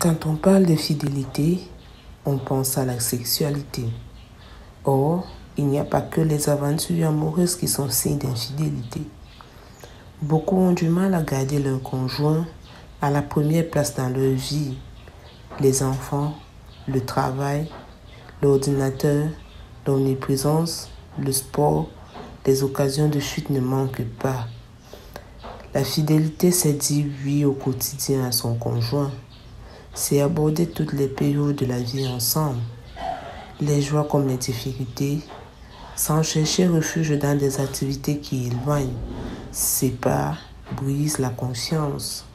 Quand on parle de fidélité, on pense à la sexualité. Or, il n'y a pas que les aventures amoureuses qui sont signes d'infidélité. Beaucoup ont du mal à garder leur conjoint à la première place dans leur vie. Les enfants, le travail, l'ordinateur, l'omniprésence, le sport, les occasions de chute ne manquent pas. La fidélité, c'est dire oui au quotidien à son conjoint. C'est aborder toutes les périodes de la vie ensemble, les joies comme les difficultés, sans chercher refuge dans des activités qui éloignent, séparent, brisent la conscience.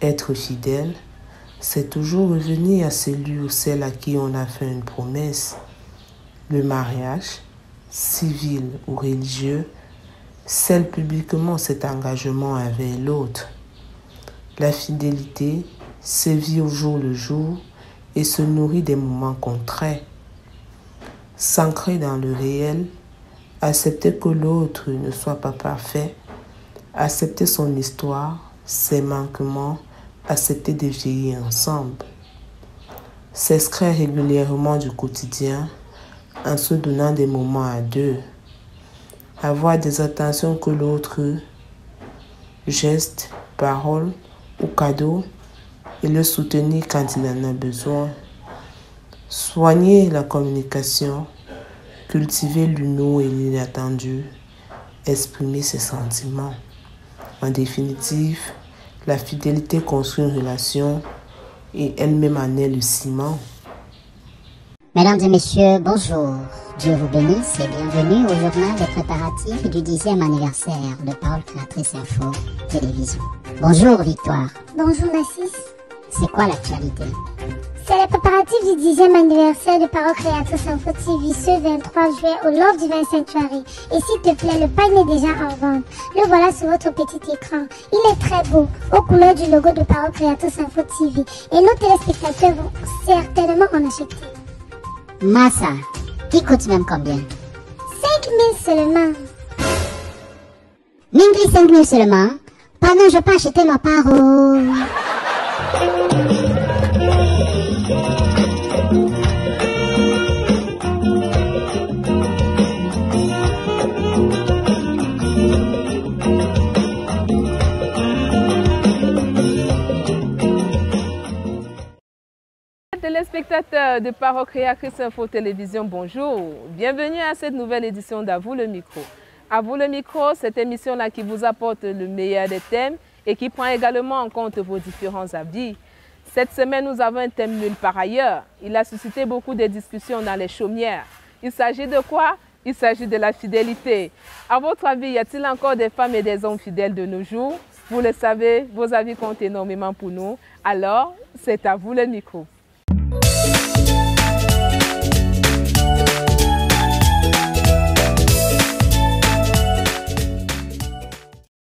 Être fidèle, c'est toujours revenir à celui ou celle à qui on a fait une promesse. Le mariage, civil ou religieux, scelle publiquement cet engagement envers l'autre. La fidélité se vit au jour le jour et se nourrit des moments concrets. S'ancrer dans le réel, accepter que l'autre ne soit pas parfait, accepter son histoire, ses manquements, accepter de vieillir ensemble. S'extraire régulièrement du quotidien en se donnant des moments à deux. Avoir des attentions que l'autre, gestes, paroles ou cadeaux, et le soutenir quand il en a besoin. Soigner la communication, cultiver l'humour et l'inattendu, exprimer ses sentiments. En définitive, la fidélité construit une relation et elle-même en est le ciment. Mesdames et messieurs, bonjour. Dieu vous bénisse et bienvenue au journal des préparatifs du 10e anniversaire de Parole Créatrice Info Télévision. Bonjour Victoire. Bonjour Nassis. C'est quoi l'actualité? C'est les préparatifs du 10e anniversaire de Parole Créatrice Info TV ce 23 juillet au Love Divine Sanctuary. Et s'il te plaît, le pain est déjà en vente. Le voilà sur votre petit écran. Il est très beau, aux couleurs du logo de Parole Créatrice Info TV. Et nos téléspectateurs vont certainement en acheter. Massa, qui coûte même combien? 5 000 seulement. Mingli 5 000 seulement? Pardon, je peux acheter ma parole. Téléspectateurs de Parole Créatrice Info Télévision, bonjour. Bienvenue à cette nouvelle édition d'À vous le micro. À vous le micro, cette émission-là qui vous apporte le meilleur des thèmes et qui prend également en compte vos différents avis. Cette semaine, nous avons un thème nul par ailleurs. Il a suscité beaucoup de discussions dans les chaumières. Il s'agit de quoi? Il s'agit de la fidélité. À votre avis, y a-t-il encore des femmes et des hommes fidèles de nos jours? Vous le savez, vos avis comptent énormément pour nous. Alors, c'est à vous le micro.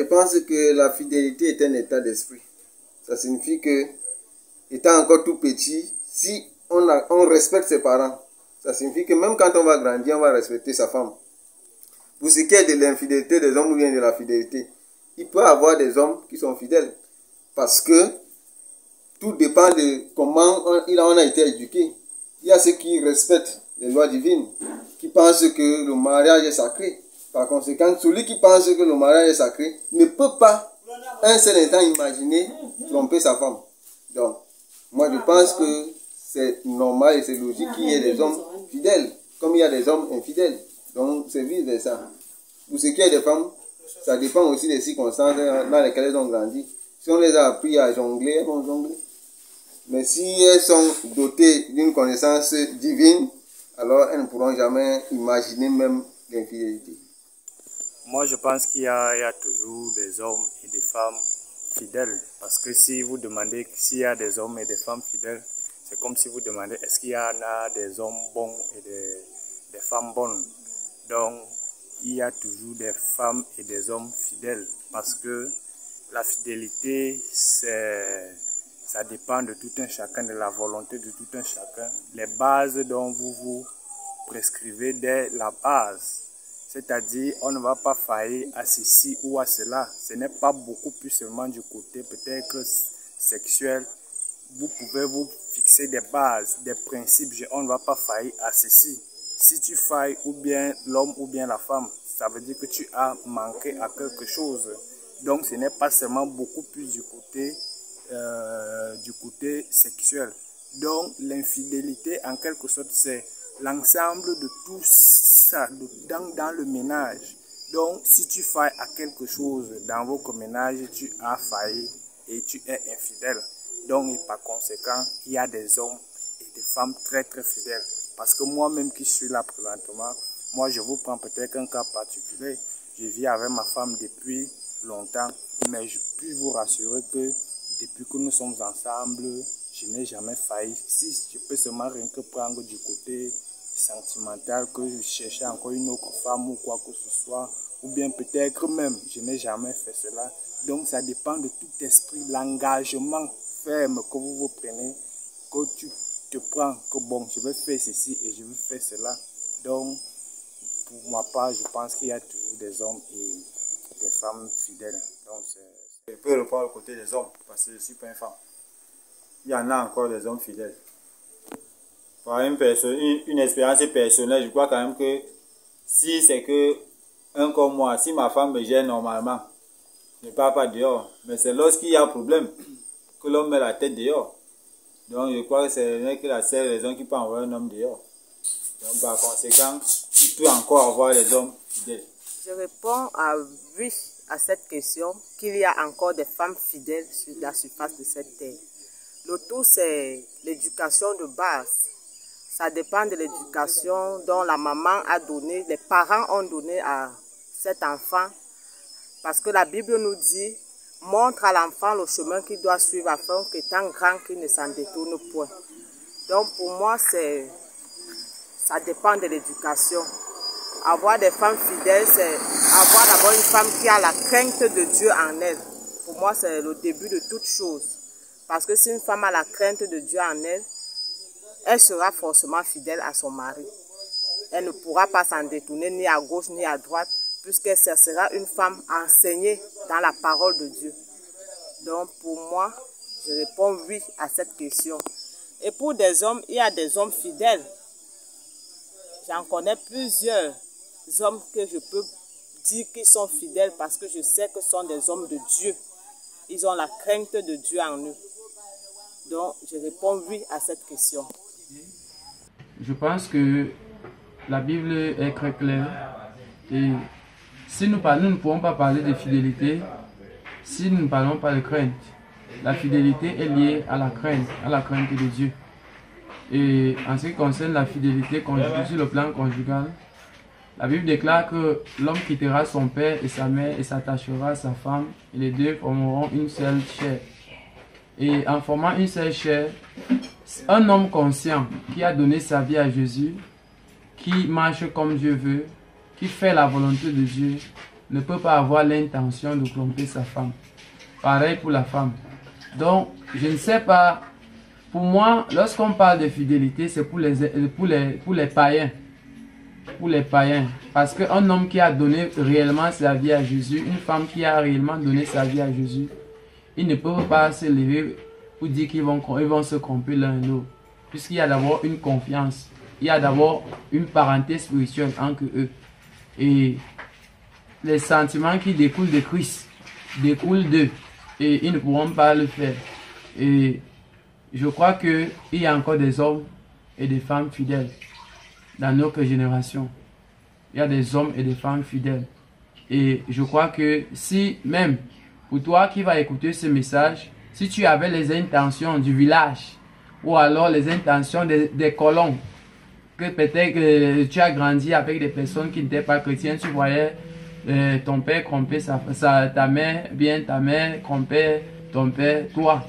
Je pense que la fidélité est un état d'esprit. Ça signifie que, étant encore tout petit, si on respecte ses parents, ça signifie que même quand on va grandir, on va respecter sa femme. Pour ce qui est de l'infidélité des hommes ou bien de la fidélité, il peut y avoir des hommes qui sont fidèles. Parce que tout dépend de comment on a été éduqué. Il y a ceux qui respectent les lois divines, qui pensent que le mariage est sacré. Par conséquent, celui qui pense que le mariage est sacré ne peut pas, un seul instant, imaginer tromper sa femme. Donc, moi je pense que c'est normal et c'est logique qu'il y ait des hommes fidèles, comme il y a des hommes infidèles. Donc, c'est vice versa. Pour ce qui est des femmes, ça dépend aussi des circonstances dans lesquelles elles ont grandi. Si on les a appris à jongler, elles vont jongler. Mais si elles sont dotées d'une connaissance divine, alors elles ne pourront jamais imaginer même l'infidélité. Moi, je pense qu'il y a toujours des hommes et des femmes fidèles. Parce que si vous demandez s'il y a des hommes et des femmes fidèles, c'est comme si vous demandez est-ce qu'il y en a des hommes bons et des femmes bonnes. Donc, il y a toujours des femmes et des hommes fidèles. Parce que la fidélité, ça dépend de tout un chacun, de la volonté de tout un chacun. Les bases dont vous vous prescrivez dès la base. C'est-à-dire, on ne va pas faillir à ceci ou à cela. Ce n'est pas beaucoup plus seulement du côté peut-être sexuel vous pouvez vous fixer des bases, des principes. On ne va pas faillir à ceci. Si tu failles, ou bien l'homme ou bien la femme, ça veut dire que tu as manqué à quelque chose. Donc ce n'est pas seulement beaucoup plus du côté sexuel. Donc l'infidélité, en quelque sorte, c'est l'ensemble de tout ça dans le ménage. Donc si tu failles à quelque chose dans votre ménage, tu as failli et tu es infidèle. Donc et par conséquent, il y a des hommes et des femmes très très fidèles. Parce que moi-même qui suis là présentement, moi je vous prends peut-être un cas particulier. Je vis avec ma femme depuis longtemps, mais je puis vous rassurer que depuis que nous sommes ensemble, je n'ai jamais failli. Si je peux seulement rien que prendre du côté sentimental, que je cherchais encore une autre femme ou quoi que ce soit, ou bien peut-être même, je n'ai jamais fait cela. Donc ça dépend de tout esprit, l'engagement ferme que vous vous prenez, que tu te prends, que bon, je vais faire ceci et je vais faire cela. Donc, pour ma part, je pense qu'il y a toujours des hommes et des femmes fidèles. Donc, je peux reprendre le côté des hommes, parce que je ne suis pas une femme. Il y en a encore des hommes fidèles. Par une expérience personnelle, je crois quand même que si c'est que un comme moi, si ma femme me gère normalement, je ne pars pas dehors. Mais c'est lorsqu'il y a un problème que l'homme met la tête dehors. Donc je crois que c'est que la seule raison qui peut envoyer un homme dehors. Donc par conséquent, il peut encore avoir des hommes fidèles. Je réponds à oui à cette question, qu'il y a encore des femmes fidèles sur la surface de cette terre. Le tout, c'est l'éducation de base. Ça dépend de l'éducation dont la maman a donné, les parents ont donné à cet enfant. Parce que la Bible nous dit, montre à l'enfant le chemin qu'il doit suivre afin qu'étant grand, qu'il ne s'en détourne point. Donc pour moi, ça dépend de l'éducation. Avoir des femmes fidèles, c'est avoir d'abord une femme qui a la crainte de Dieu en elle. Pour moi, c'est le début de toute chose. Parce que si une femme a la crainte de Dieu en elle, elle sera forcément fidèle à son mari. Elle ne pourra pas s'en détourner ni à gauche ni à droite, puisqu'elle sera une femme enseignée dans la parole de Dieu. Donc pour moi, je réponds oui à cette question. Et pour des hommes, il y a des hommes fidèles. J'en connais plusieurs hommes que je peux dire qu'ils sont fidèles parce que je sais que ce sont des hommes de Dieu. Ils ont la crainte de Dieu en eux. Donc je réponds oui à cette question. Je pense que la Bible est très claire et si nous ne pouvons pas parler de fidélité si nous ne parlons pas de crainte. La fidélité est liée à la crainte de Dieu. Et en ce qui concerne la fidélité conjugale, sur le plan conjugal, la Bible déclare que l'homme quittera son père et sa mère et s'attachera à sa femme et les deux formeront une seule chair. Et en formant une seule chair, un homme conscient qui a donné sa vie à Jésus, qui marche comme Dieu veut, qui fait la volonté de Dieu, ne peut pas avoir l'intention de tromper sa femme. Pareil pour la femme. Donc, je ne sais pas, pour moi, lorsqu'on parle de fidélité, c'est pour les païens. Pour les païens. Parce qu'un homme qui a donné réellement sa vie à Jésus, une femme qui a réellement donné sa vie à Jésus, ils ne peuvent pas se lever pour dire qu'ils vont se tromper l'un et l'autre. Puisqu'il y a d'abord une confiance. Il y a d'abord une parenté spirituelle entre eux. Et les sentiments qui découlent de Christ découlent d'eux. Et ils ne pourront pas le faire. Et je crois qu'il y a encore des hommes et des femmes fidèles dans notre génération. Il y a des hommes et des femmes fidèles. Et je crois que si même pour toi qui vas écouter ce message, si tu avais les intentions du village ou alors les intentions des colons, que peut-être que tu as grandi avec des personnes qui n'étaient pas chrétiennes, tu voyais ton père tromper ta mère, bien ta mère tromper ton père, toi.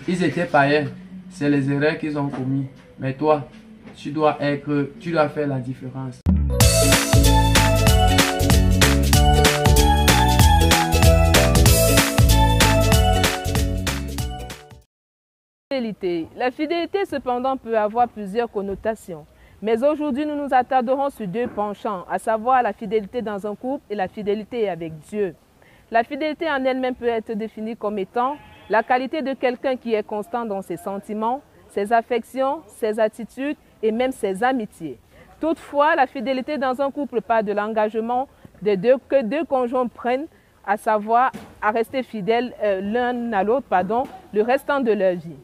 Ils étaient païens, c'est les erreurs qu'ils ont commis. Mais toi, tu dois faire la différence. La fidélité cependant peut avoir plusieurs connotations. Mais aujourd'hui, nous nous attarderons sur deux penchants, à savoir la fidélité dans un couple et la fidélité avec Dieu. La fidélité en elle-même peut être définie comme étant la qualité de quelqu'un qui est constant dans ses sentiments, ses affections, ses attitudes et même ses amitiés. Toutefois, la fidélité dans un couple part de l'engagement que deux conjoints prennent, à savoir à rester fidèles l'un à l'autre le restant de leur vie.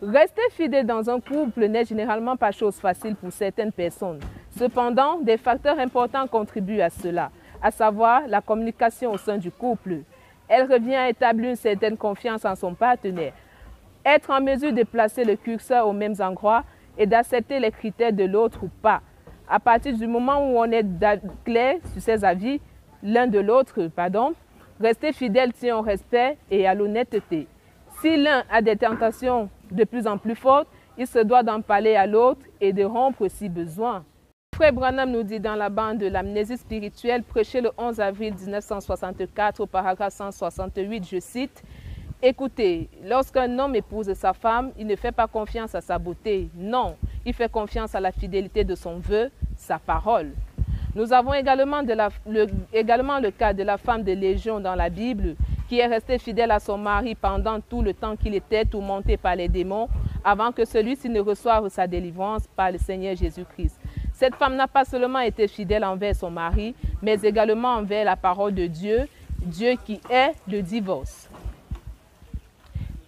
Rester fidèle dans un couple n'est généralement pas chose facile pour certaines personnes. Cependant, des facteurs importants contribuent à cela, à savoir la communication au sein du couple. Elle revient à établir une certaine confiance en son partenaire, être en mesure de placer le curseur aux mêmes endroits et d'accepter les critères de l'autre ou pas. À partir du moment où on est clair sur ses avis, l'un de l'autre, rester fidèle tient au respect et à l'honnêteté. Si l'un a des tentations de plus en plus fortes, il se doit d'en parler à l'autre et de rompre si besoin. Frère Branham nous dit dans la bande de l'amnésie spirituelle, prêchée le 11 avril 1964 au paragraphe 168, je cite, « Écoutez, lorsqu'un homme épouse sa femme, il ne fait pas confiance à sa beauté. Non, il fait confiance à la fidélité de son vœu, sa parole. » Nous avons également le cas de la femme de Légion dans la Bible, qui est restée fidèle à son mari pendant tout le temps qu'il était tourmenté par les démons, avant que celui-ci ne reçoive sa délivrance par le Seigneur Jésus-Christ. Cette femme n'a pas seulement été fidèle envers son mari, mais également envers la parole de Dieu, Dieu qui est le divorce.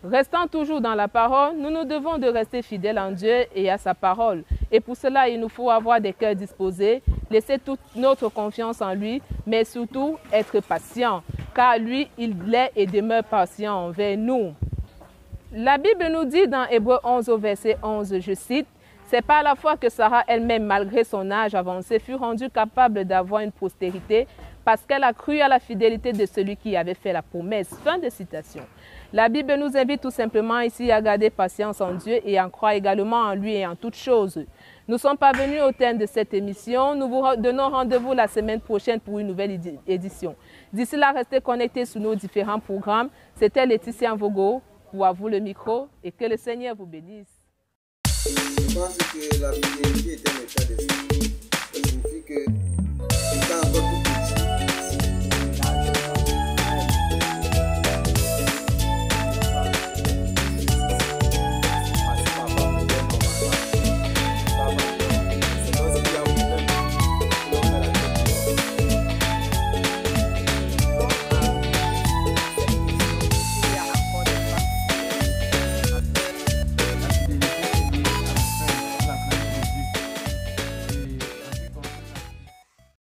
Restant toujours dans la parole, nous nous devons de rester fidèles en Dieu et à sa parole. Et pour cela, il nous faut avoir des cœurs disposés, laisser toute notre confiance en lui, mais surtout être patient, car lui, il est et demeure patient envers nous. La Bible nous dit dans Hébreux 11 au verset 11, je cite, « C'est par la foi que Sarah elle-même, malgré son âge avancé, fut rendue capable d'avoir une postérité parce qu'elle a cru à la fidélité de celui qui avait fait la promesse. » Fin de citation. La Bible nous invite tout simplement ici à garder patience en Dieu et à croire également en lui et en toutes choses. Nous sommes parvenus au terme de cette émission. Nous vous donnons rendez-vous la semaine prochaine pour une nouvelle édition. D'ici là, restez connectés sur nos différents programmes. C'était Laetitia Mvogo pour À vous le micro et que le Seigneur vous bénisse. Je pense que la fidélité est un état d'esprit.